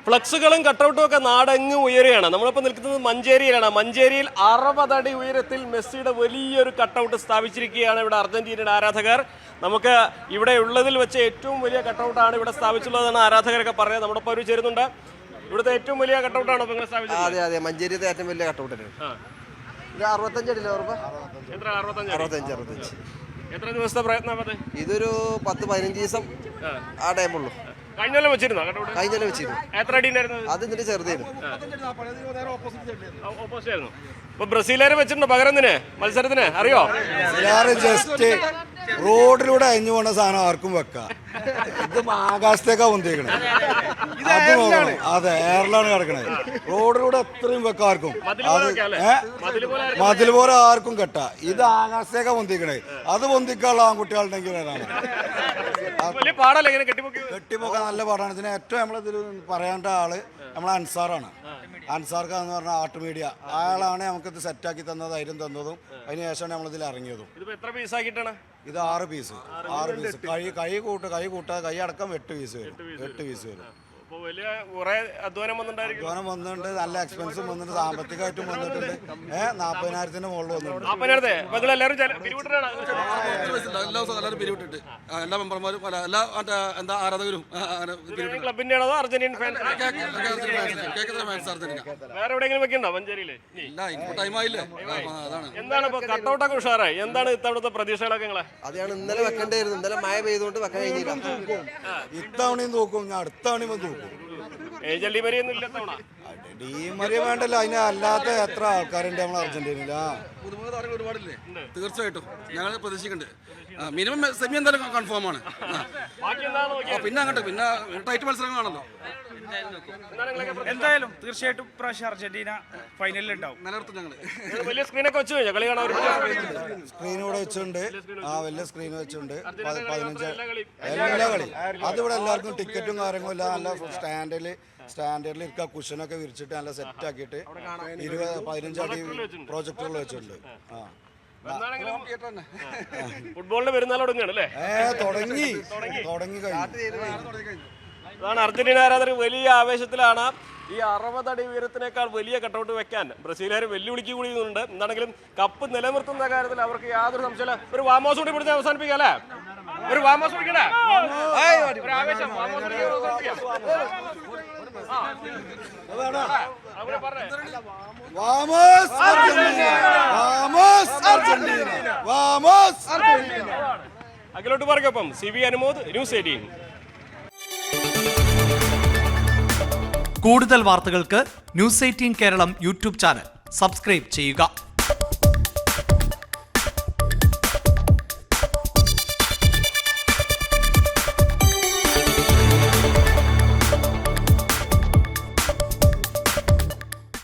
ഫ്ലക്സുകളും കട്ടൗട്ടും ഒക്കെ നാടെങ്ങും ഉയരുകയാണ്. നമ്മളിപ്പോൾ നിൽക്കുന്നത് മഞ്ചേരിയിലാണ്. മഞ്ചേരിയിൽ 60 അടി ഉയരത്തിൽ മെസ്സിയുടെ വലിയൊരു കട്ടൗട്ട് സ്ഥാപിച്ചിരിക്കുകയാണ് ഇവിടെ അർജന്റീനയുടെ ആരാധകർ. നമുക്ക് ഇവിടെ ഉള്ളതിൽ വെച്ച് ഏറ്റവും വലിയ കട്ടൗട്ടാണ് ഇവിടെ സ്ഥാപിച്ചുള്ളതെന്ന് ആരാധകരൊക്കെ പറയാം. നമ്മുടെ ഇപ്പോൾ ചേരുന്നുണ്ട്. ഇവിടുത്തെ ഏറ്റവും വലിയ കട്ടൗട്ടാണോ നിങ്ങൾ സ്ഥാപിച്ചത്? അതെ അതെ, മഞ്ചേരിയിലത്തെ ഏറ്റവും വലിയ കട്ടൗട്ടാണ്. ഇത് 65 അടിയില്ലേ ഉറപ്പ്? എത്ര? 65. എത്ര ദിവസത്തെ പ്രയത്നം? ഇതൊരു 10-15 ദിവസം ആ ടൈമുള്ളൂ. കഴിഞ്ഞ വെച്ചിരുന്നോ കട്ടൗട്ട്? കഴിഞ്ഞ വെച്ചിരുന്നു. എത്ര അടി ഉണ്ടായിരുന്നു? അത് ഇതിന്റെ ചെറുതായിരുന്നു. ഓപ്പോസിറ്റ് ആയിരുന്നു. ഇപ്പൊ ബ്രസീലുകാരെ വെച്ചിട്ടുണ്ടോ പകരം മത്സരത്തിന്? അറിയോ? ജസ്റ്റ് റോഡിലൂടെ അയഞ്ഞു പോണ സാധനം ആർക്കും വെക്കാം. ഇത് ആകാശത്തേക്കാ പൊന്തിക്കണേ. അത് നോക്കണം. അതെ, എയറിലാണ് കിടക്കണത്. റോഡിലൂടെ എത്രയും വെക്കാം ആർക്കും. മതിൽ പോലെ ആർക്കും കെട്ടാ. ഇത് ആകാശത്തേക്കാ പൊന്തിക്കണേ. അത് പൊന്തിക്കാനുള്ള ആൺകുട്ടികളുണ്ടെങ്കിൽ കെട്ടിപ്പൊക്കാൻ നല്ല പാടാണ്. ഇതിന് ഏറ്റവും നമ്മളിതിൽ പറയേണ്ട ആള് നമ്മളെ അൻസാറാണ്. അൻസാർക്ക് എന്ന് പറഞ്ഞ ആർട്ട് മീഡിയ, അയാളാണ് നമുക്കിത് സെറ്റാക്കി തന്നത്, ധൈര്യം തന്നതും. അതിന് ശേഷമാണ് നമ്മളിതിൽ ഇറങ്ങിയതും. ഇത് 6 പീസ്. കൈ കൂട്ടാ കൈ അടക്കം 8 പീസ് വരും. അധ്വാനം വന്നിട്ടുണ്ട്, നല്ല എക്സ്പെൻസും വന്നിട്ടുണ്ട്, സാമ്പത്തികമായിട്ടും വന്നിട്ടുണ്ട്. 40,000-ന് മുകളിൽ വന്നിട്ടുണ്ട്. എല്ലാ മെമ്പർമാരും എല്ലാ ആരാധകരും ക്ലബിന്റെ ആണോ അർജന്റീൻ ഫാൻസ്? വേറെ എവിടെയെങ്കിലും വെക്കണ്ടോ മഞ്ചേരിയില്? എന്താണ് ഇപ്പൊ കട്ടൗട്ടൊക്കെ ഉഷാറായി? എന്താണ് ഇത്തവണത്തെ പ്രതീക്ഷകളൊക്കെ നിങ്ങളെ? അതാണ് ഇന്നലെ വെക്കേണ്ടായിരുന്നു. ഇന്നലെ മഴ പെയ്തുകൊണ്ട് വെക്കാൻ കഴിഞ്ഞില്ല. ഇത്തവണയും തൂക്കും, ഞാൻ അടുത്ത തവണയും തൂക്കും. ഡീമറിയ വേണ്ടല്ലോ, അതിന് അല്ലാത്ത എത്ര ആൾക്കാരുണ്ട് നമ്മളെ അർജന്റീനയില? പുതുമുഖ താരങ്ങൾ ഒരുപാടില്ലേ? തീർച്ചയായിട്ടും ഞങ്ങൾ പ്രതീക്ഷിക്കുന്നുണ്ട്. മിനിമം സെമി എന്തായാലും കൺഫേം ആണ്. പിന്നെ അങ്ങോട്ട് പിന്നെ ടൈറ്റ് മത്സരങ്ങളാണല്ലോ. എന്തായാലും തീർച്ചയായിട്ടും പ്രാവശ്യം അർജന്റീന ഫൈനലിൽ ഉണ്ടാവും. നിലനിർത്തും ഞങ്ങൾ. വലിയ സ്ക്രീനൊക്കെ വെച്ച് കളി കാണാൻ സ്ക്രീൻ ഇവിടെ വെച്ചിട്ടുണ്ട്. വലിയ സ്ക്രീൻ വെച്ചിട്ടുണ്ട്. 15 എല്ലാ കളി. അതിവിടെ എല്ലാവർക്കും ടിക്കറ്റും കാര്യങ്ങളും എല്ലാം നല്ല സ്റ്റാൻഡേർഡിൽ ഇരിക്കുക. കുഷനൊക്കെ വിരിച്ചിട്ട് നല്ല സെറ്റ് ആക്കിയിട്ട് 15 അടി പ്രോജക്റ്റുകൾ വെച്ചിട്ടുണ്ട്. ഫുട്ബോളിന് വരുന്നാൾ തുടങ്ങുകയാണല്ലേ? തുടങ്ങി കഴിഞ്ഞു. അതാണ് അർജന്റീന ആരാധകർ വലിയ ആവേശത്തിലാണ്. ഈ 60 അടി ഉയരത്തിനേക്കാൾ വലിയ കട്ടൗട്ട് വെക്കാൻ ബ്രസീലുകാർ വെല്ലുവിളിക്ക് കൂടിയുന്നുണ്ട്. എന്താണെങ്കിലും കപ്പ് നിലനിർത്തുന്ന കാര്യത്തിൽ അവർക്ക് യാതൊരു സംശയമില്ല. ഒരു വാമോസ് കൂടി പിടിച്ച് അവസാനിപ്പിക്കാം അല്ലേ? ഒരു വാമോസ് പിടിക്കണേ. അഖിലോട്ട് പറയൊപ്പം CV അനുമോദ്, ന്യൂസ് 18. കൂടുതൽ വാർത്തകൾക്ക് news 18 Keralam YouTube channel subscribe ചെയ്യുക.